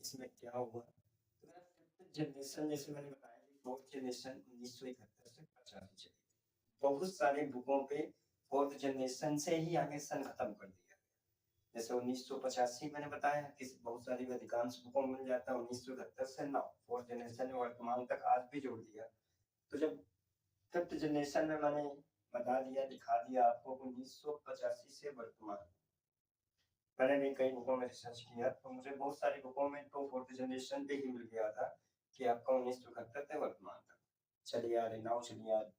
इसमें क्या हुआ? जनरेशन जैसे मैंने बताया कि फोर्थ जनरेशन 1971 से 85 चली। बहुत सारे बुकों पे फोर्थ जनरेशन से ही आगे सन खत्म कर दिया। जैसे 1985 मैंने बताया कि बहुत सारी अधिकांश बुकों में मिल जाता है 1971 से नौ फोर्थ जनरेशन में वर्तमान तक आज भी जोड़ दिया। तो जब फिफ्थ जनरेशन में मैंने बता दिया दिखा दिया आपको 1985 से वर्तमान। मैंने भी कई बुकों में रिसर्च किया तो मुझे बहुत सारी बुकों में तो फोर्थ जनरेशन पे ही मिल गया था कि आपका 1971 से वर्तमान तक चलिए आ रहे नाव चलिए आ रहे।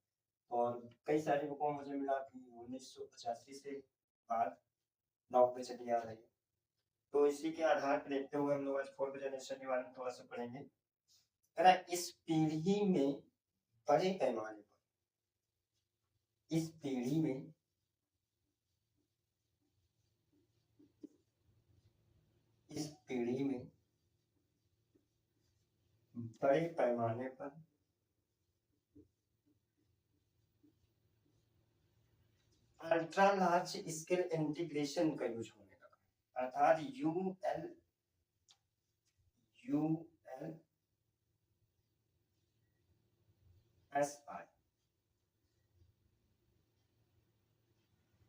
और कई सारी बुकों में मुझे मिला कि 1985 से बाद नाव पे चली आ रही। तो इसी के आधार पर देखते हुए हम लोग आज फोर्थ जनरेशन के बारे में थोड़ा सा पढ़ेंगे। इस पीढ़ी में बड़े पैमाने पर इस पीढ़ी में बड़े पैमाने पर अल्ट्रा लार्ज स्केल इंटीग्रेशन का यूज होने लगा अर्थात ULSI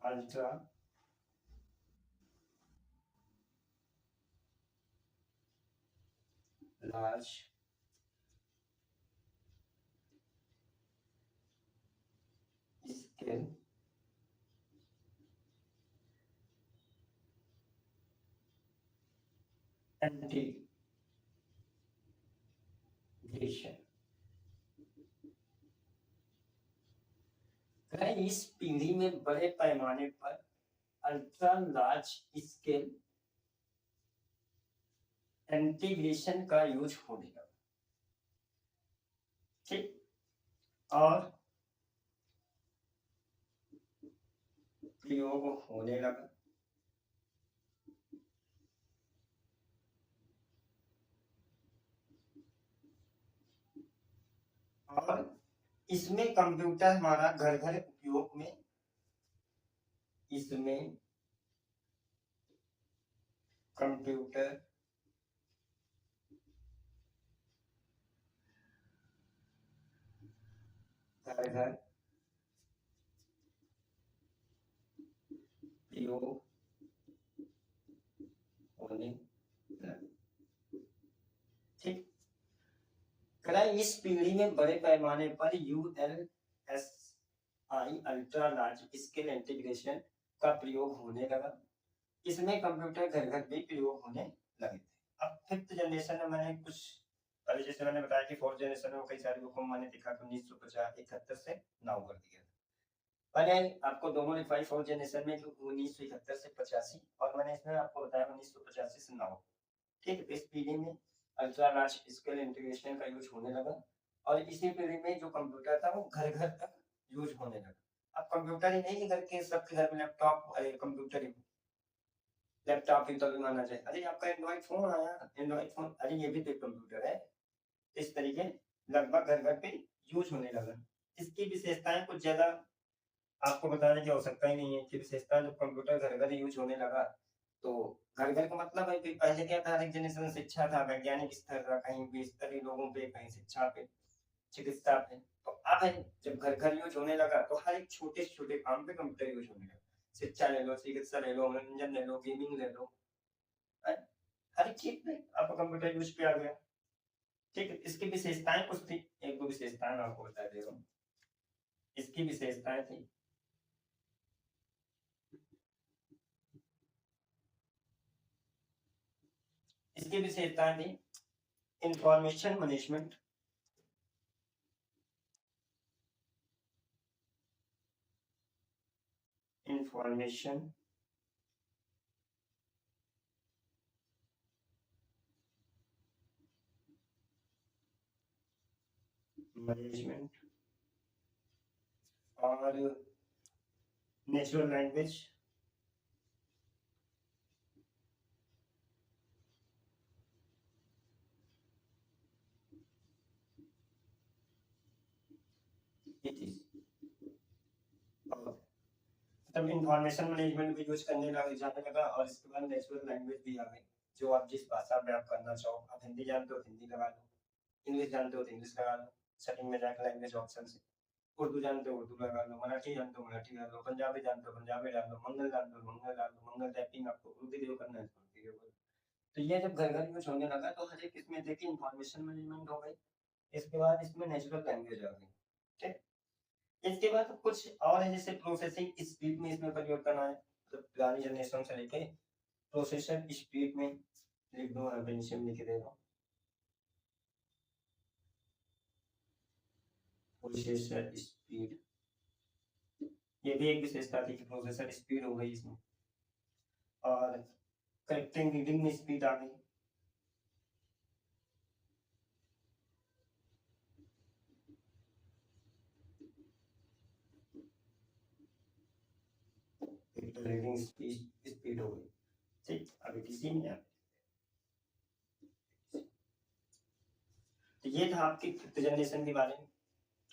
ultra large scale integration. इस पीढ़ी में बड़े पैमाने पर अल्ट्रा लार्ज स्केल इंटीग्रेशन का यूज होने लगा। ठीक, और प्रयोग होने लगा। और इसमें कंप्यूटर हमारा घर घर उपयोग में इसमें कंप्यूटर घर घर प्रयोग होने लगा। ठीक, इस पीढ़ी में बड़े पैमाने पर ULSI ultra large scale integration का प्रयोग होने लगा। इसमें कंप्यूटर घर घर भी प्रयोग होने लगे थे। अब फिफ्थ जनरेशन में मैंने कुछ पहले जैसे मैंने बताया कि फोर्थ जनरेशन में कई सारी बुकों में मैंने देखा कि 1971 से 9 कर दिया। मैंने आपको दोनों लिखवाई फोर्थ जनरेशन में 1971 से 85 और मैंने इसमें आपको बताया 1985 से 9। ठीक है, इस पीढ़ी में अल्ट्रा लार्ज स्केल इंटीग्रेशन का यूज होने लगा और इसी पीढ़ी में जो कंप्यूटर था वो घर घर तक यूज होने लगा। अब कंप्यूटर ही नहीं घर के सबके घर में लैपटॉप कंप्यूटर ही लैपटॉप ही तो माना जाए। अरे आपका एंड्रॉइड फोन आया, एंड्रॉइड फोन अरे ये भी तो कंप्यूटर है। इस तरीके लगभग घर घर पे यूज होने लगा। इसकी विशेषताएं कुछ ज्यादा आपको बताने की आवश्यकता ही नहीं है कि विशेषता जब कंप्यूटर घर घर यूज होने लगा तो घर घर का मतलब है कि पहले क्या था एक जनरेशन शिक्षा था वैज्ञानिक स्तर था कहीं भी स्तर लोगों पे कहीं शिक्षा पे चिकित्सा पे। तो अब है जब घर घर यूज होने लगा तो हर एक छोटे छोटे काम पे कंप्यूटर यूज होने लगा। शिक्षा ले लो चिकित्सा ले लो मनोरंजन ले लो गेमिंग ले लो हर एक चीज पे आपका कंप्यूटर यूज पे आ गया। ठीक है, इसकी विशेषताएं कुछ थी एक दो विशेषताएं मैं आपको बता दे रहा हूँ। इसकी विशेषताएं थी इसकी विशेषताएं थी इंफॉर्मेशन मैनेजमेंट इंफॉर्मेशन मैनेजमेंट और नेचुरल लैंग्वेज तब इंफॉर्मेशन मैनेजमेंट भी यूज करने जाने लगा और इसके बाद नेचुरल लैंग्वेज भी आ गई जो आप जिस भाषा में आप करना चाहो, आप हिंदी जानते हो तो हिंदी लगा लो, इंग्लिश जानते हो तो इंग्लिश लगा लो, सेटिंग में जाकर लैंग्वेज ऑप्शन से, उर्दू जानते हो उर्दू लगा लो, मराठी जानते हो मराठी लगा लो, पंजाबी जानते हो पंजाबी डाल लो, मंगल जानते हो मंगल डाल लो, मंगल टाइपिंग आपको उर्दू वीडियो करना है तो वीडियो करो। तो ये जब घर घर यूज होने लगा तो हर एक इसमें देखिए इंफॉर्मेशन मैनेजमेंट हो गई, इसके बाद इसमें नेचुरल लैंग्वेज आ गई। ठीक, इसके बाद कुछ और है जैसे प्रोसेसिंग स्पीड में इसमें परिवर्तन आया, तो पुरानी जनरेशन से लेके प्रोसेसर स्पीड में लिख दो, नीचे लिख दे रहा हूँ, प्रोसेसर स्पीड, ये भी एक विशेषता थी कि प्रोसेसर स्पीड हो गई इसमें, और करेक्टिंग रीडिंग में स्पीड आ गई। रीडिंग स्पीड हो गई। ठीक, अभी किसी में आ, तो ये था आपकी फिफ्थ जनरेशन के बारे में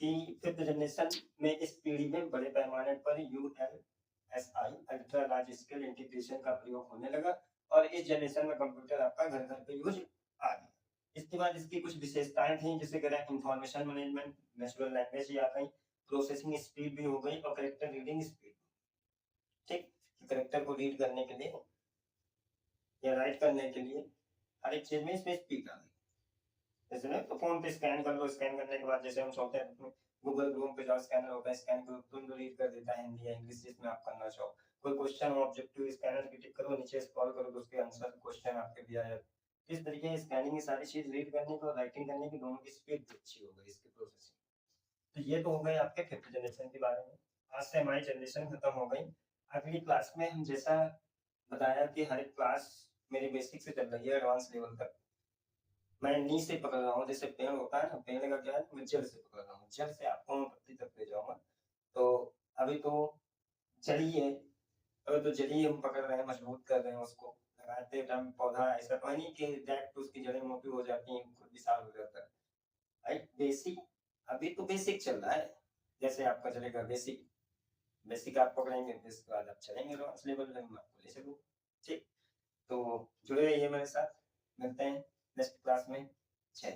कि फिफ्थ जनरेशन में इस पीढ़ी में बड़े पैमाने पर ULSI ultra large scale integration का प्रयोग होने लगा, और इस जनरेशन में कंप्यूटर आपका घर घर पे यूज आ गया। इसके बाद इसकी कुछ विशेषताएं थी, जैसे इंफॉर्मेशन मैनेजमेंट, नेचुरल लैंग्वेज आ गई, प्रोसेसिंग स्पीड भी हो गई, और करेक्टर रीडिंग स्पीड। ठीक, करेक्टर को रीड करने के लिए या राइट करने के लिए हर एक चीज में इसमें स्पीड आ गई। जैसे ना तो फोन पे स्कैन कर लो, स्कैन करने के बाद जैसे हम सोचते हैं गूगल क्रोम पे जाओ, स्कैनर होता है, स्कैन करो तुरंत रीड कर देता है हिंदी या इंग्लिश जिसमें आप करना चाहो। कोई क्वेश्चन हो ऑब्जेक्टिव, स्कैनर की टिक करो, नीचे स्क्रॉल करो तो उसके आंसर क्वेश्चन आपके भी आ जाते। इस तरीके से स्कैनिंग की सारी चीज रीड करने की और राइटिंग करने की दोनों की स्पीड अच्छी हो गई इसकी प्रोसेसिंग। तो ये तो हो गए आपके फिफ्थ जनरेशन के बारे में। आज से हमारी जनरेशन खत्म हो गई। अगली क्लास में हम जैसा बताया कि हर एक क्लास मेरी बेसिक से चल रही है एडवांस लेवल तक, मैं नी से पकड़ रहा हूँ, जैसे पेड़ होता है ना, पेड़ का क्या है, मैं जड़ से पकड़ रहा हूँ, जड़ से आपको मैं पत्ती तक ले जाऊंगा। तो अभी तो जड़ी है, अभी तो जड़ी हम पकड़ रहे हैं, मजबूत कर रहे हैं उसको, लगाते टाइम पौधा ऐसा तो है नहीं कि डायरेक्ट उसकी जड़ें मोटी हो जाती हैं, खुद विशाल हो जाता है। राइट, बेसिक, अभी तो बेसिक चल रहा है, जैसे आपका चलेगा बेसिक, बेसिक आप पकड़ेंगे फिर इसके बाद आप चलेंगे एडवांस लेवल में, मैं आपको ले चलूँ। ठीक, तो जुड़े रहिए मेरे साथ, मिलते हैं नेक्स्ट क्लास में। जय